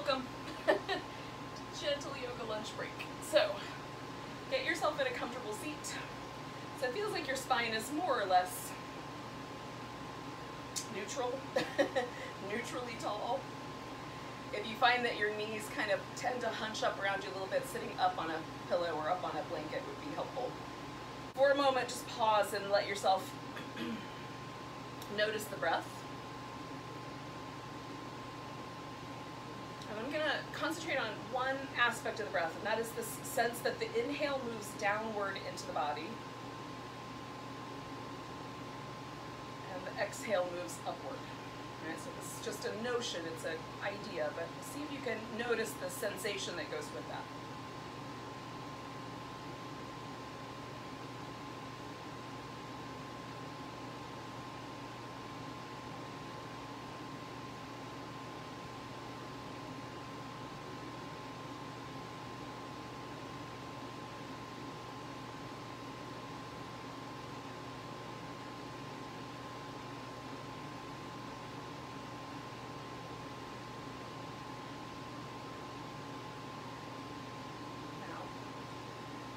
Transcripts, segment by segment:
welcome to gentle yoga lunch break. So get yourself in a comfortable seat. So it feels like your spine is more or less neutral, neutrally tall. If you find that your knees kind of tend to hunch up around you a little bit, sitting up on a pillow or up on a blanket would be helpful. For a moment, just pause and let yourself notice the breath. And I'm going to concentrate on one aspect of the breath, and that is this sense that the inhale moves downward into the body, and the exhale moves upward. Right, so this is just a notion, it's an idea, but see if you can notice the sensation that goes with that.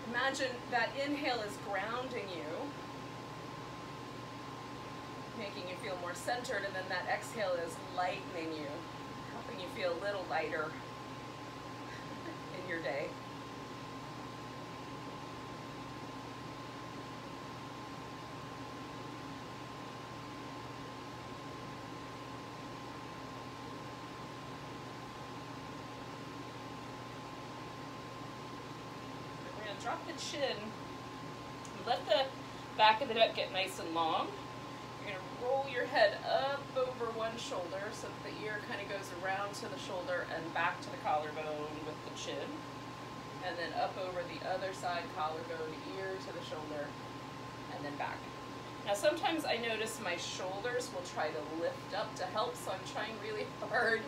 Imagine that inhale is grounding you, making you feel more centered, and then that exhale is lightening you, helping you feel a little lighter in your day. Drop the chin, let the back of the neck get nice and long. You're going to roll your head up over one shoulder so that the ear kind of goes around to the shoulder and back to the collarbone with the chin. And then up over the other side, collarbone, ear to the shoulder, and then back. Now sometimes I notice my shoulders will try to lift up to help, so I'm trying really hard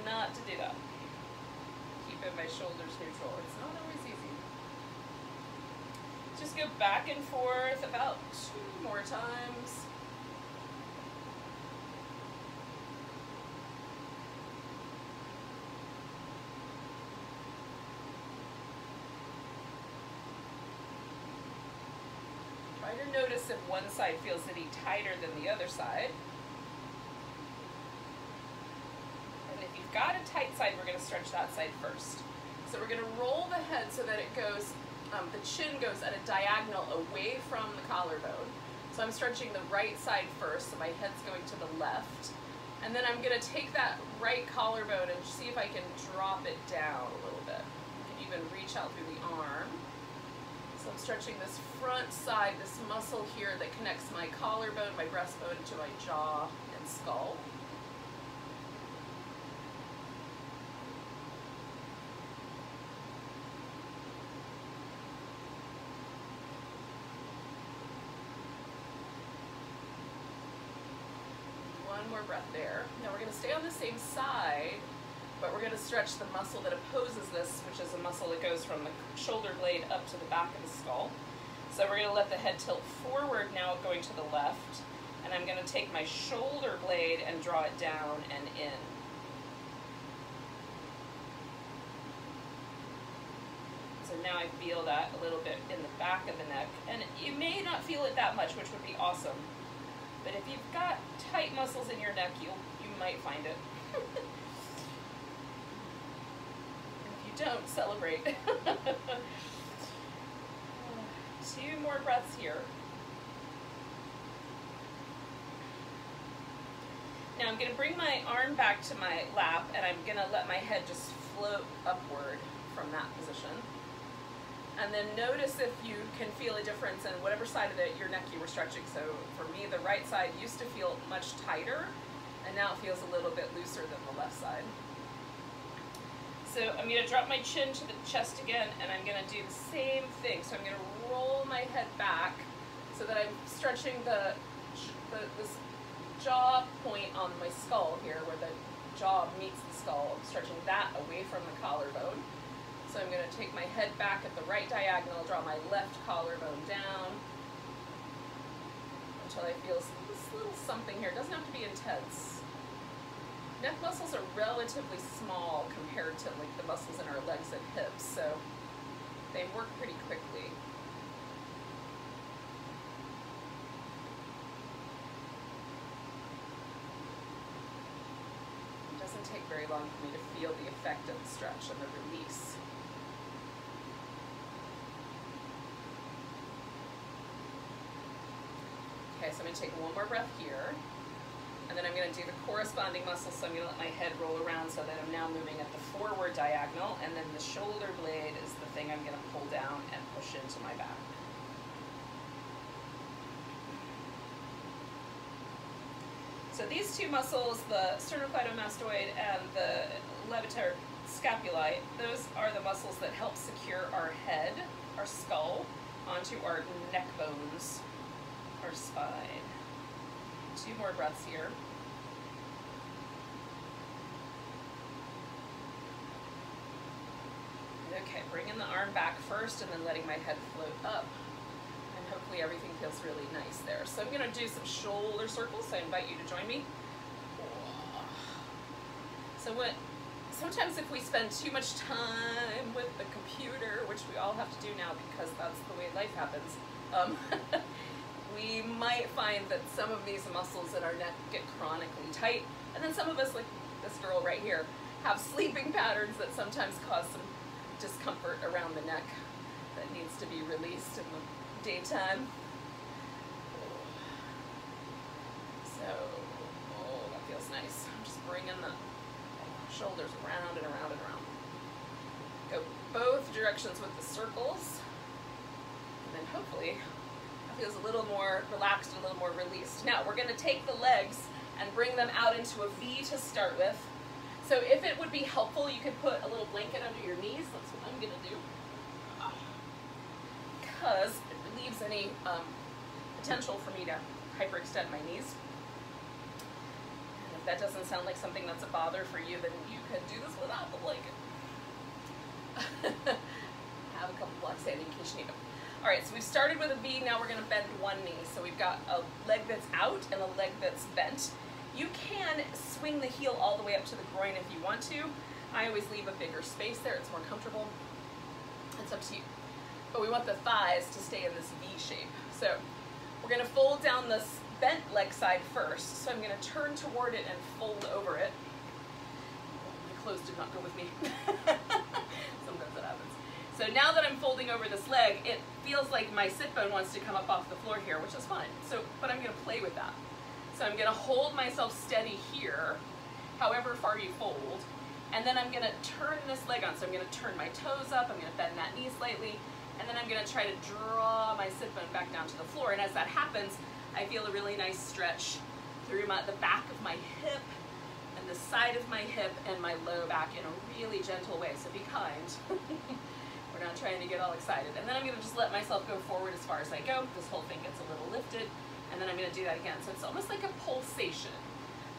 not to do that. Keeping my shoulders neutral. It's not always easy. Just go back and forth about 2 more times. Try to notice if one side feels any tighter than the other side. And if you've got a tight side, we're going to stretch that side first. So we're going to roll the head so that it goes the chin goes at a diagonal away from the collarbone. So I'm stretching the right side first, so my head's going to the left. And then I'm going to take that right collarbone and see if I can drop it down a little bit. You can even reach out through the arm. So I'm stretching this front side, this muscle here that connects my collarbone, my breastbone to my jaw and skull. One more breath there. Now we're going to stay on the same side, but we're going to stretch the muscle that opposes this, which is a muscle that goes from the shoulder blade up to the back of the skull. So we're going to let the head tilt forward now, going to the left, and I'm going to take my shoulder blade and draw it down and in. So now I feel that a little bit in the back of the neck, and you may not feel it that much, which would be awesome. But if you've got tight muscles in your neck, you might find it. If you don't, celebrate. 2 more breaths here. Now I'm going to bring my arm back to my lap, and I'm going to let my head just float upward from that position. And then notice if you can feel a difference in whatever side of your neck you were stretching. So for me, the right side used to feel much tighter, and now it feels a little bit looser than the left side. So I'm going to drop my chin to the chest again, and I'm going to do the same thing. So I'm going to roll my head back so that I'm stretching this jaw point on my skull here, where the jaw meets the skull. I'm stretching that away from the collarbone. So I'm going to take my head back at the right diagonal, draw my left collarbone down until I feel this little something here. It doesn't have to be intense. neck muscles are relatively small compared to like the muscles in our legs and hips, so they work pretty quickly. It doesn't take very long for me to feel the effect of the stretch and the release. Okay, so I'm going to take one more breath here, and then I'm going to do the corresponding muscles, so I'm going to let my head roll around so that I'm now moving at the forward diagonal, and then the shoulder blade is the thing I'm going to pull down and push into my back. So these two muscles, the sternocleidomastoid and the levator scapulae, those are the muscles that help secure our head, our skull, onto our neck bones, our spine. 2 more breaths here. Okay, bringing the arm back first and then letting my head float up. And hopefully everything feels really nice there. So I'm going to do some shoulder circles. I invite you to join me. So sometimes if we spend too much time with the computer, which we all have to do now because that's the way life happens, we might find that some of these muscles in our neck get chronically tight, and then some of us, like this girl right here, have sleeping patterns that sometimes cause some discomfort around the neck that needs to be released in the daytime. So, oh, that feels nice. I'm just bringing the shoulders around and around and around. Go both directions with the circles, and then hopefully feels a little more relaxed and a little more released. Now we're going to take the legs and bring them out into a V to start with. So if it would be helpful, you could put a little blanket under your knees. That's what I'm going to do, because it relieves any potential for me to hyperextend my knees. And if that doesn't sound like something that's a bother for you, then you could do this without the blanket. Have a couple blocks handy in case you need them. All right, so we've started with a V, now we're gonna bend one knee. So we've got a leg that's out and a leg that's bent. You can swing the heel all the way up to the groin if you want to. I always leave a bigger space there, it's more comfortable. It's up to you. But we want the thighs to stay in this V shape. So we're gonna fold down this bent leg side first. So I'm gonna turn toward it and fold over it. My clothes did not go with me. Sometimes that happens. So now that I'm folding over this leg, it feels like my sit bone wants to come up off the floor here, which is fine. So, but I'm gonna play with that. So I'm gonna hold myself steady here, however far you fold, and then I'm gonna turn this leg on. So I'm gonna turn my toes up, I'm gonna bend that knee slightly, and then I'm gonna try to draw my sit bone back down to the floor. And as that happens, I feel a really nice stretch through the back of my hip, and the side of my hip, and my low back in a really gentle way, so be kind. We're not trying to get all excited. And then I'm gonna just let myself go forward as far as I go. This whole thing gets a little lifted, and then I'm gonna do that again. So it's almost like a pulsation.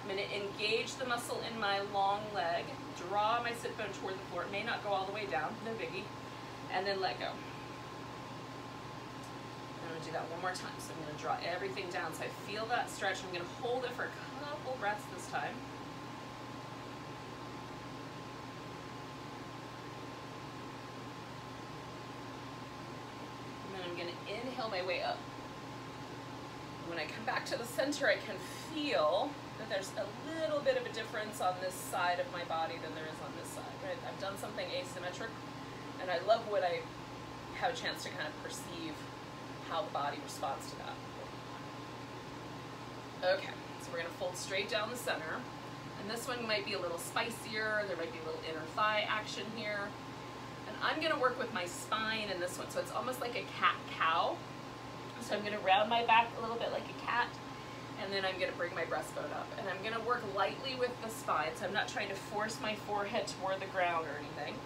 I'm gonna engage the muscle in my long leg, draw my sit bone toward the floor. It may not go all the way down, no biggie, and then let go. I'm gonna do that one more time. So I'm gonna draw everything down so I feel that stretch. I'm gonna hold it for a couple breaths this time. I'm going to inhale my way up. When I come back to the center, I can feel that there's a little bit of a difference on this side of my body than there is on this side, right? I've done something asymmetric, and I love when I have a chance to kind of perceive how the body responds to that. Okay, so we're going to fold straight down the center, and this one might be a little spicier. There might be a little inner thigh action here. And I'm gonna work with my spine in this one, so it's almost like a cat-cow. So I'm gonna round my back a little bit like a cat, and then I'm gonna bring my breastbone up. And I'm gonna work lightly with the spine, so I'm not trying to force my forehead toward the ground or anything.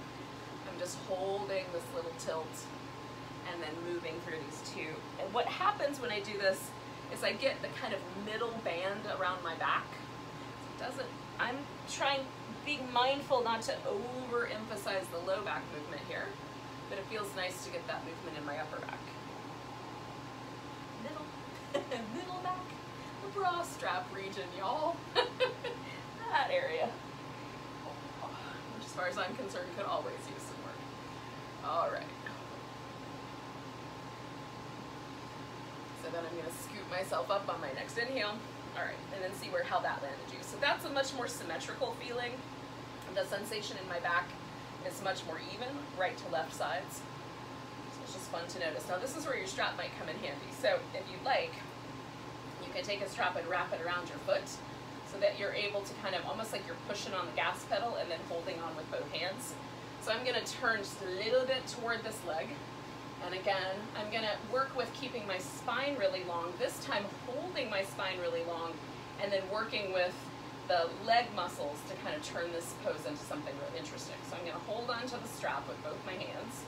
I'm just holding this little tilt and then moving through these two. And what happens when I do this is I get the kind of middle band around my back. I'm trying, being mindful not to overemphasize the low back movement here, but it feels nice to get that movement in my upper back. Middle back, the bra strap region, y'all. that area, which as far as I'm concerned could always use some work. All right. So then I'm going to scoop myself up on my next inhale. All right, and then see how that landed you. So that's a much more symmetrical feeling. The sensation in my back is much more even, right to left sides. So it's just fun to notice. Now this is where your strap might come in handy. So if you'd like, you can take a strap and wrap it around your foot so that you're able to kind of, almost like you're pushing on the gas pedal and then holding on with both hands. So I'm going to turn just a little bit toward this leg. And again, I'm going to work with keeping my spine really long, this time holding my spine really long, and then working with the leg muscles to kind of turn this pose into something really interesting. So I'm going to hold on to the strap with both my hands.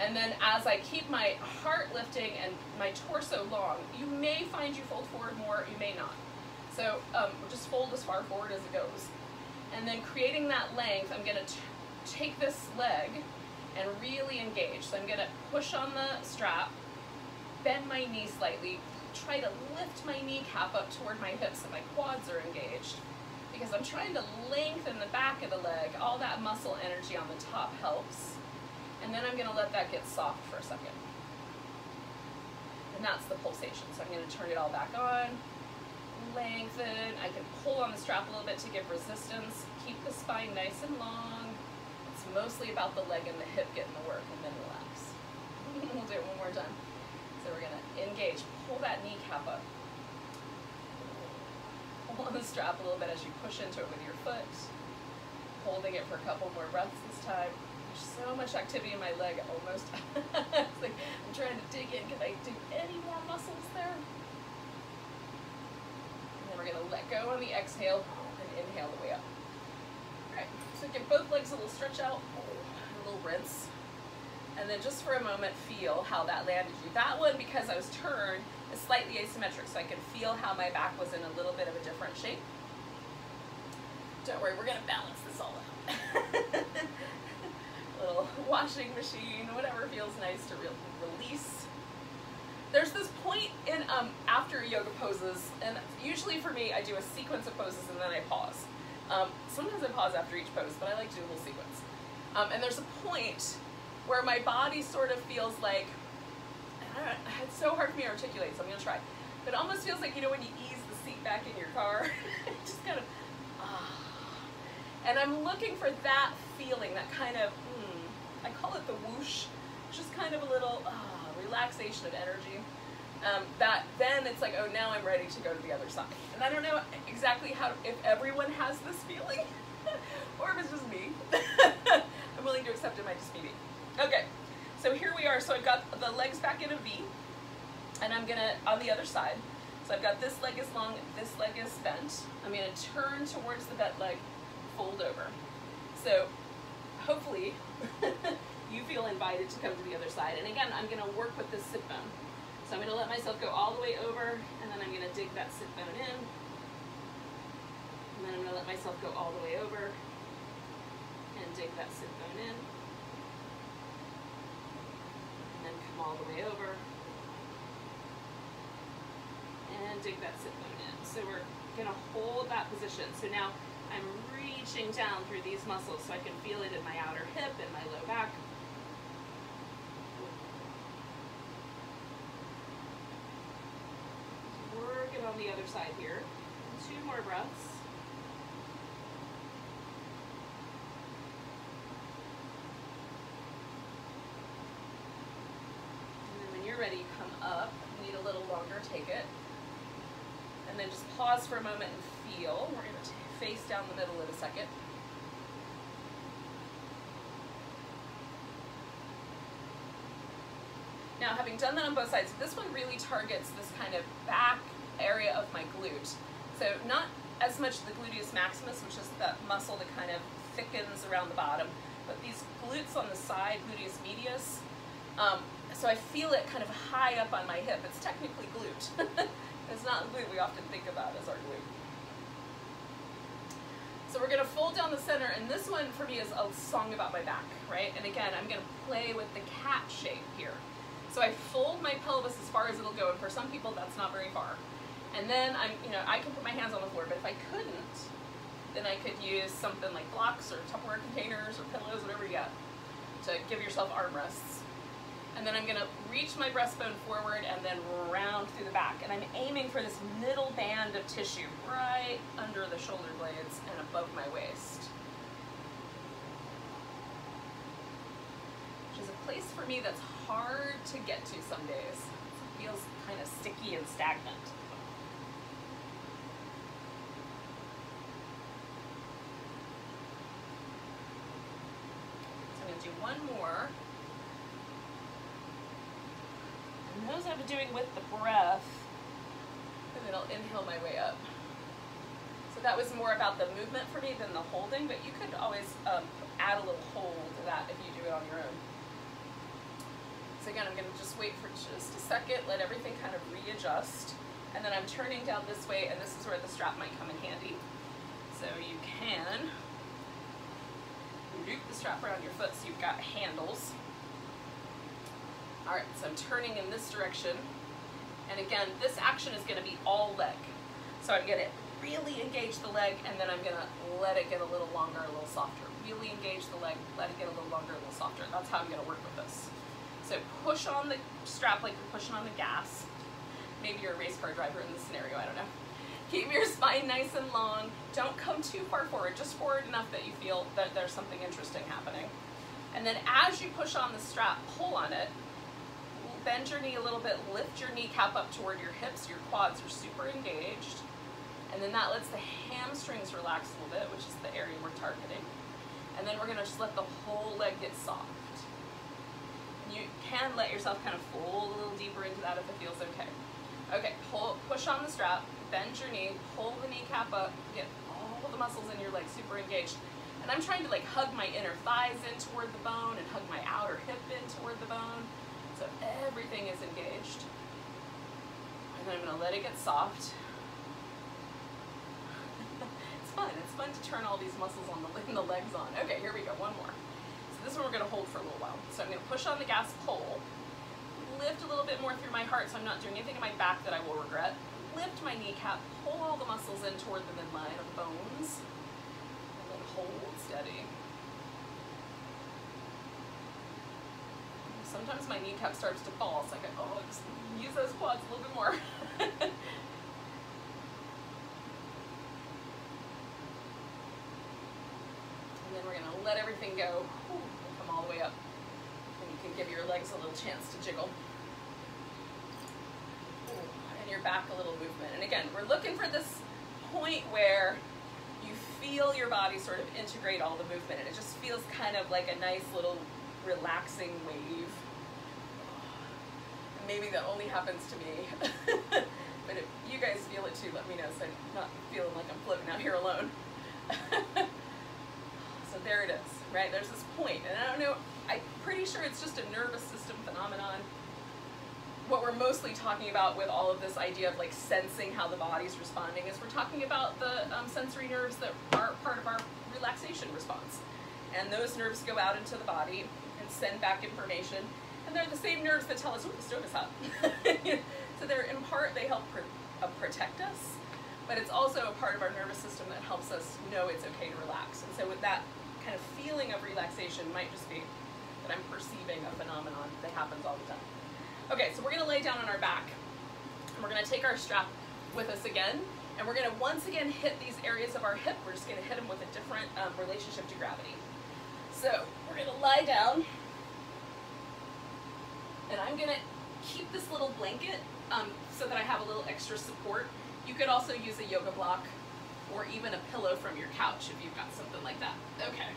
And then as I keep my heart lifting and my torso long, you may find you fold forward more, you may not. So just fold as far forward as it goes. And then creating that length, I'm going to take this leg and really engage. So I'm going to push on the strap, bend my knee slightly, try to lift my kneecap up toward my hips so my quads are engaged, because I'm trying to lengthen the back of the leg. All that muscle energy on the top helps. And then I'm going to let that get soft for a second. And that's the pulsation. So I'm going to turn it all back on, lengthen. I can pull on the strap a little bit to give resistance. Keep the spine nice and long. It's mostly about the leg and the hip getting the work, and then relax. We'll do it one more time. So we're going to engage. Pull that kneecap up. Pull on the strap a little bit as you push into it with your foot. Holding it for a couple more breaths this time. There's so much activity in my leg almost. It's like I'm trying to dig in. Can I do any more muscles there? And then we're going to let go on the exhale and inhale the way up. All right, so give both legs a little stretch out, a little rinse. And then just for a moment, feel how that landed you. That one, because I was turned, is slightly asymmetric, so I could feel how my back was in a little bit of a different shape. Don't worry, we're going to balance this all out. Little washing machine, whatever feels nice to release. There's this point in after yoga poses, and usually for me, I do a sequence of poses and then I pause. Sometimes I pause after each pose, but I like to do a whole sequence. And there's a point where my body sort of feels like, I don't know, it's so hard for me to articulate, so I'm going to try. But it almost feels like, you know, when you ease the seat back in your car, just kind of, And I'm looking for that feeling, that kind of, I call it the whoosh, just kind of a little relaxation of energy. That then it's like, oh, now I'm ready to go to the other side. And I don't know exactly if everyone has this feeling, or if it's just me. I'm willing to accept it might just be me. Okay, so here we are. So I've got the legs back in a V, and I'm gonna, on the other side, so I've got this leg is long, this leg is bent. I'm gonna turn towards the bent leg, fold over. So hopefully you feel invited to come to the other side. And again, I'm gonna work with this sit bone. So I'm gonna let myself go all the way over, and then I'm gonna dig that sit bone in. And then I'm gonna let myself go all the way over and dig that sit bone in. And then come all the way over and dig that sit bone in. So we're gonna hold that position. So now I'm reaching down through these muscles so I can feel it in my outer hip and my low back. Work it on the other side here. 2 more breaths. And then when you're ready, you come up. You need a little longer, take it. And then just pause for a moment and feel. We're going to face down the middle in a second. Now, having done that on both sides, this one really targets this kind of back area of my glute. So not as much the gluteus maximus, which is that muscle that kind of thickens around the bottom, but these glutes on the side, gluteus medius. So I feel it kind of high up on my hip. It's technically glute. It's not the glute we often think about as our glute. So we're gonna fold down the center, and this one for me is a song about my back, right? And again, I'm gonna play with the cat shape here. So I fold my pelvis as far as it'll go, and for some people that's not very far. And then I can put my hands on the floor, but if I couldn't, then I could use something like blocks or Tupperware containers or pillows, whatever you got, to give yourself armrests. And then I'm gonna reach my breastbone forward and then round through the back. And I'm aiming for this middle band of tissue right under the shoulder blades and above my waist. Which is a place for me that's hard to get to some days. It feels kind of sticky and stagnant. So I'm gonna do one more. And those I've been doing with the breath, and then I'll inhale my way up. So that was more about the movement for me than the holding, but you could always add a little hold to that if you do it on your own. So again, I'm going to just wait for just a second, let everything kind of readjust, and then I'm turning down this way, and this is where the strap might come in handy. So you can loop the strap around your foot so you've got handles. All right, so I'm turning in this direction. And again, this action is gonna be all leg. So I'm gonna really engage the leg, and then I'm gonna let it get a little longer, a little softer. Really engage the leg, let it get a little longer, a little softer. That's how I'm gonna work with this. So push on the strap like you're pushing on the gas. Maybe you're a race car driver in this scenario, I don't know. Keep your spine nice and long. Don't come too far forward, just forward enough that you feel that there's something interesting happening. And then as you push on the strap, pull on it, bend your knee a little bit, lift your kneecap up toward your hips, your quads are super engaged, and then that lets the hamstrings relax a little bit, which is the area we're targeting. And then we're gonna just let the whole leg get soft. And you can let yourself kind of fold a little deeper into that if it feels okay. Okay, push on the strap, bend your knee, pull the kneecap up, get all the muscles in your leg super engaged. And I'm trying to like hug my inner thighs in toward the bone and hug my outer hip in toward the bone. So everything is engaged. And then I'm gonna let it get soft. It's fun to turn all these muscles on the legs on. Okay, here we go, one more. So this one we're gonna hold for a little while. So I'm gonna push on the gas, pull, lift a little bit more through my heart so I'm not doing anything in my back that I will regret. Lift my kneecap, pull all the muscles in toward the midline of the bones, and then hold steady. Sometimes my kneecap starts to fall, so I go, oh, just use those quads a little bit more. And then we're gonna let everything go. Ooh, come all the way up. And you can give your legs a little chance to jiggle. Ooh, and your back a little movement. And again, we're looking for this point where you feel your body sort of integrate all the movement, and it just feels kind of like a nice little relaxing wave. Maybe that only happens to me, but if you guys feel it too, let me know so I'm not feeling like I'm floating out here alone. So there it is, right? There's this point, and I don't know, I'm pretty sure it's just a nervous system phenomenon. What we're mostly talking about with all of this idea of like sensing how the body's responding is we're talking about the sensory nerves that are part of our relaxation response. And those nerves go out into the body and send back information. And they're the same nerves that tell us, oh, the stove is hot. So they're, in part, they help protect us, but it's also a part of our nervous system that helps us know it's okay to relax. And so with that kind of feeling of relaxation might just be that I'm perceiving a phenomenon that happens all the time. Okay, so we're gonna lay down on our back, and we're gonna take our strap with us again, and we're gonna once again hit these areas of our hip. We're just gonna hit them with a different relationship to gravity. So we're gonna lie down, and I'm gonna keep this little blanket so that I have a little extra support. You could also use a yoga block or even a pillow from your couch if you've got something like that. Okay.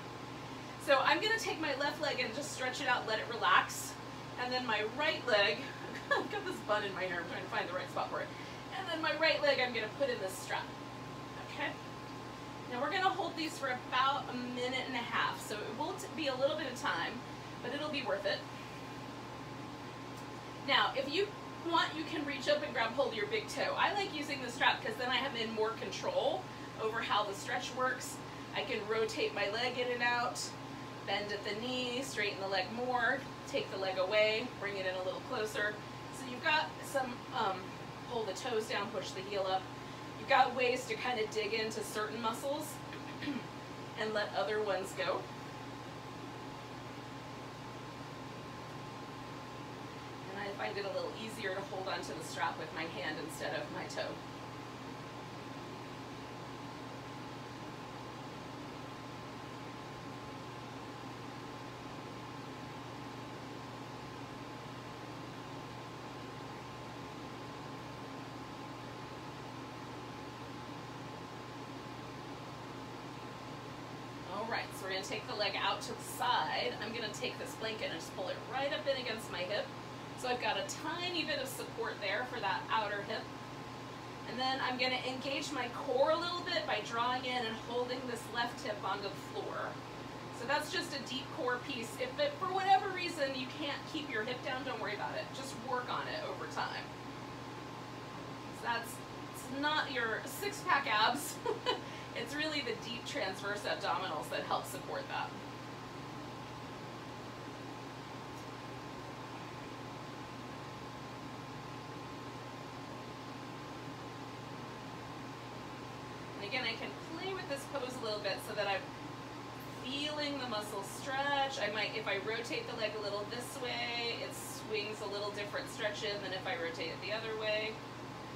So I'm gonna take my left leg and just stretch it out, let it relax. And then my right leg, I've got this bun in my hair, I'm trying to find the right spot for it. And then my right leg I'm gonna put in this strap. Okay. Now we're gonna hold these for about a minute and a half. So it will be a little bit of time, but it'll be worth it. Now, if you want, you can reach up and grab hold of your big toe. I like using the strap because then I have in more control over how the stretch works. I can rotate my leg in and out, bend at the knee, straighten the leg more, take the leg away, bring it in a little closer. So you've got some, pull the toes down, push the heel up. You've got ways to kind of dig into certain muscles. and let other ones go. And I find it a little easier to hold onto the strap with my hand instead of my toe. Alright, so we're going to take the leg out to the side. I'm going to take this blanket and just pull it right up in against my hip. So I've got a tiny bit of support there for that outer hip. And then I'm going to engage my core a little bit by drawing in and holding this left hip onto the floor. So that's just a deep core piece. If it, for whatever reason you can't keep your hip down, don't worry about it. Just work on it over time. So it's not your six-pack abs. It's really the deep transverse abdominals that help support that. And again, I can play with this pose a little bit so that I'm feeling the muscle stretch. I might, if I rotate the leg a little this way, it swings a little different stretches than if I rotate it the other way.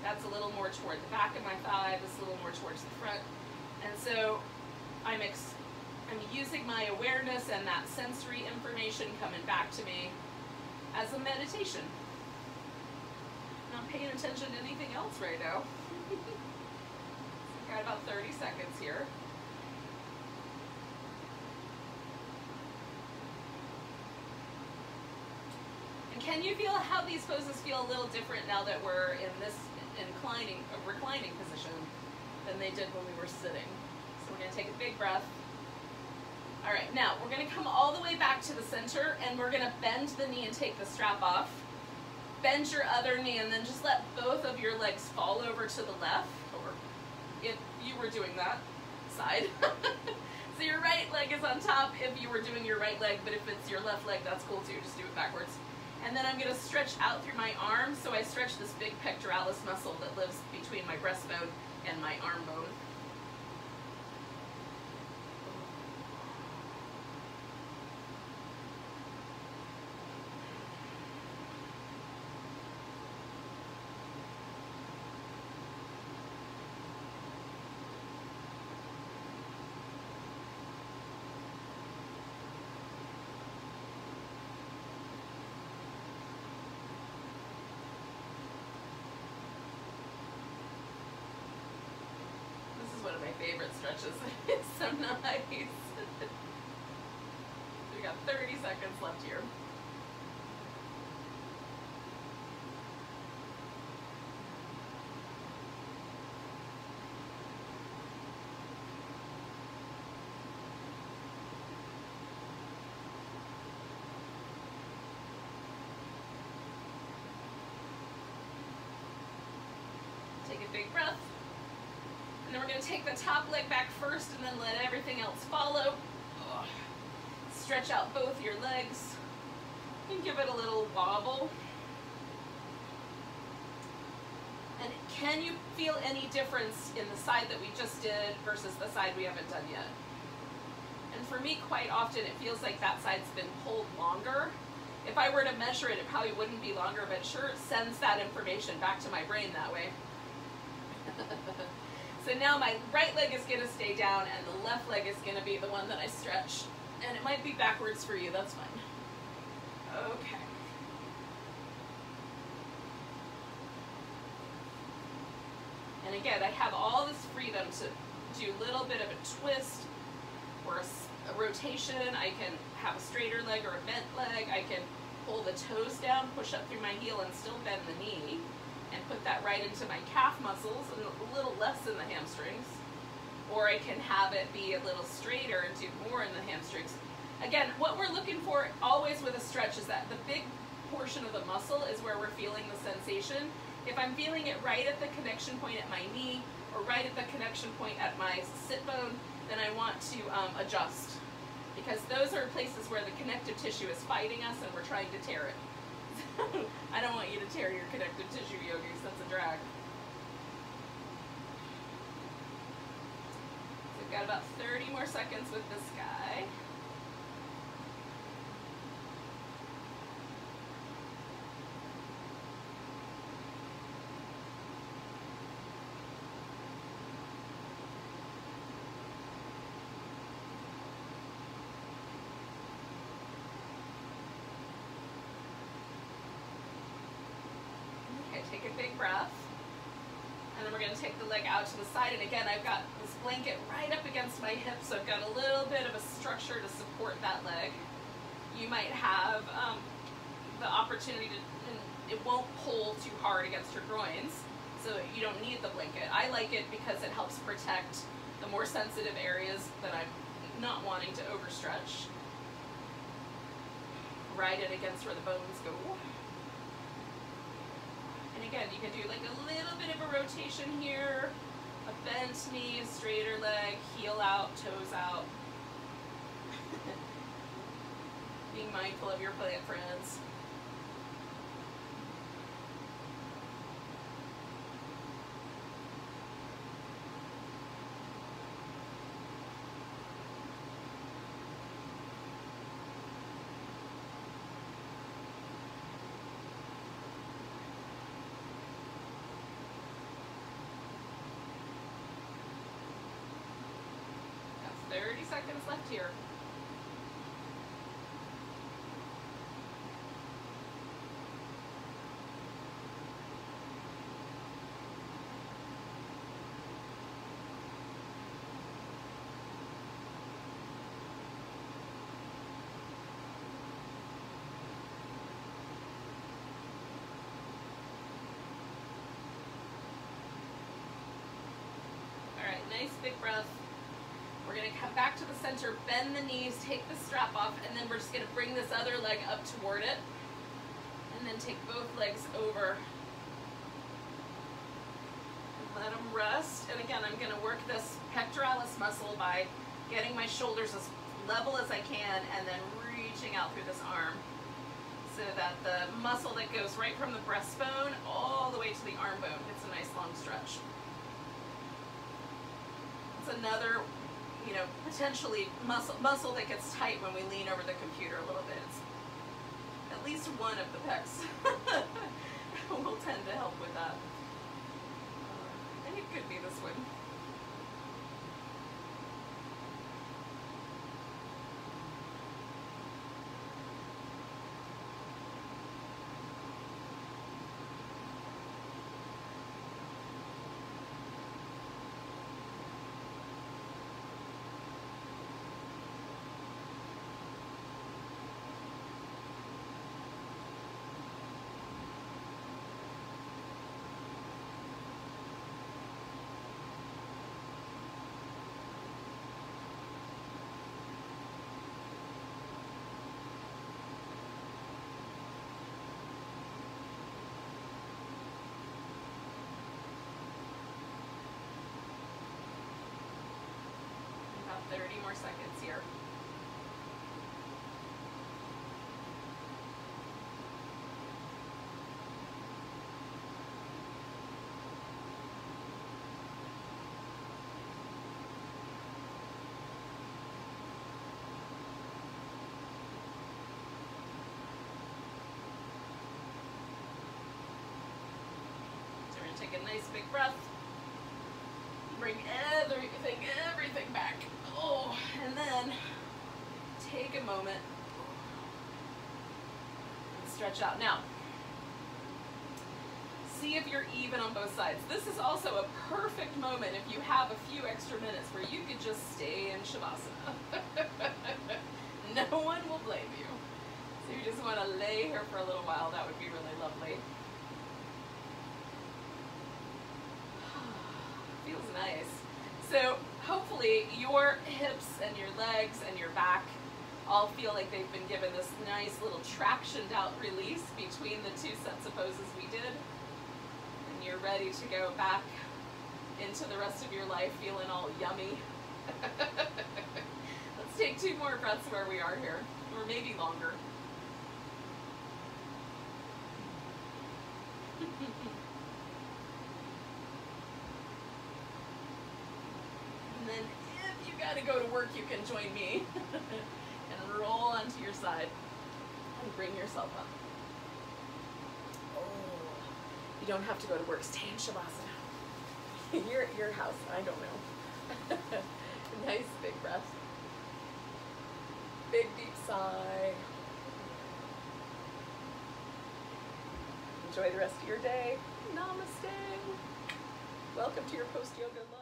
That's a little more toward the back of my thigh, this a little more towards the front. And so I'm using my awareness and that sensory information coming back to me as a meditation. Not paying attention to anything else right now. I've got about 30 seconds here. And can you feel how these poses feel a little different now that we're in this reclining position than they did when we were sitting? So we're going to take a big breath. All right, now we're going to come all the way back to the center and we're going to bend the knee and take the strap off. Bend your other knee and then just let both of your legs fall over to the left, or if you were doing that side. So your right leg is on top if you were doing your right leg, but if it's your left leg, that's cool too. Just do it backwards. And then I'm going to stretch out through my arms, so I stretch this big pectoralis muscle that lives between my breastbone and my arm bone. One of my favorite stretches. It's so nice. We got 30 seconds left here. Take a big breath. And then we're going to take the top leg back first and then let everything else follow. Ugh. Stretch out both your legs and give it a little wobble. And can you feel any difference in the side that we just did versus the side we haven't done yet? And for me, quite often, it feels like that side's been pulled longer. If I were to measure it, it probably wouldn't be longer, but sure, it sends that information back to my brain that way. So now my right leg is going to stay down and the left leg is going to be the one that I stretch. And it might be backwards for you, that's fine. Okay. And again, I have all this freedom to do a little bit of a twist or a rotation. I can have a straighter leg or a bent leg. I can pull the toes down, push up through my heel and still bend the knee. And put that right into my calf muscles and a little less in the hamstrings. Or I can have it be a little straighter and do more in the hamstrings. Again, what we're looking for always with a stretch is that the big portion of the muscle is where we're feeling the sensation. If I'm feeling it right at the connection point at my knee or right at the connection point at my sit bone, then I want to adjust. Because those are places where the connective tissue is fighting us and we're trying to tear it. I don't want you to tear your connective tissue, yogis. That's a drag. So Got about 30 more seconds with this guy. Okay, take a big breath. And then we're going to take the leg out to the side. And again, I've got this blanket right up against my hip, so I've got a little bit of a structure to support that leg. You might have the opportunity to, and it won't pull too hard against your groins, so you don't need the blanket. I like it because it helps protect the more sensitive areas that I'm not wanting to overstretch. Ride it against where the bones go. And again, you can do like a little bit of a rotation here, a bent knee, a straighter leg, heel out, toes out. Being mindful of your plant friends. Got 30 seconds left here. Nice big breath. We're going to come back to the center, bend the knees, take the strap off, and then we're just going to bring this other leg up toward it. And then take both legs over. And let them rest. And again, I'm going to work this pectoralis muscle by getting my shoulders as level as I can and then reaching out through this arm so that the muscle that goes right from the breastbone all the way to the arm bone gets a nice long stretch. It's another, you know, potentially muscle that gets tight when we lean over the computer a little bit. It's at least one of the pecs will tend to help with that. And it could be this one. About 30 more seconds here. So we're going to take a nice big breath. Bring everything back. Oh, and then take a moment and stretch out. Now, see if you're even on both sides. This is also a perfect moment if you have a few extra minutes where you could just stay in Shavasana. No one will blame you. So you just want to lay here for a little while. That would be really lovely. Feels nice. So hopefully your hips and your legs and your back all feel like they've been given this nice little tractioned out release between the two sets of poses we did. And you're ready to go back into the rest of your life feeling all yummy. Let's take 2 more breaths where we are here, or maybe longer. And then if gotta go to work, you can join me. And roll onto your side and bring yourself up. Oh, you don't have to go to work. Stay in Shavasana. You're at your house. I don't know. Nice big breath. Big deep sigh. Enjoy the rest of your day. Namaste. Welcome to your post-yoga love.